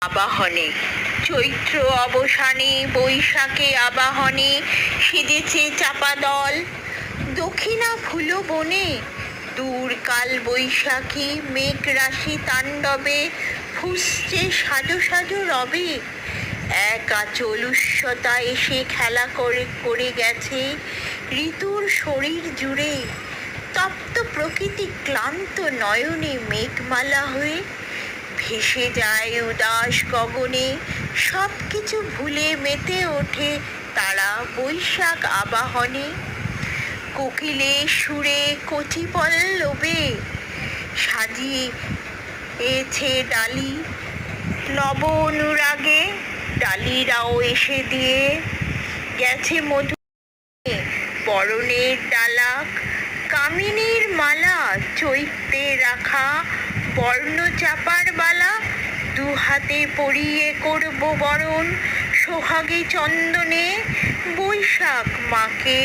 আবাহনে চৈত্র অবসানে বৈশাখে আবাহনে সেজেছে চাপাদল। দক্ষিণা ফুলো বনে দূর কাল বৈশাখী মেঘ রাশি তাণ্ডবে ফুসছে সাজো সাজো রবে। এক আচল উষ্ণতা এসে খেলা করে করে গেছে ঋতুর শরীর জুড়ে। তপ্ত প্রকৃতি ক্লান্ত নয়নে মেঘমালা হয়ে ভেসে যায় উদাস গগনে। সব কিছু ভুলে মেতে ওঠে তারা বৈশাখ আবাহনে। কোকিলের সুরে কচি পল্লবে সাজিয়েছে ডালি, নব অনুরাগে ডালিরাও এসে দিয়ে গেছে মধু বরণের ডালা। কামিনীর মালা চৈত্রে রাখা বর্ণ চাপার বালা, দু হাতে পরিয়ে করব বরণ সোহাগে চন্দনে বৈশাখ মাকে।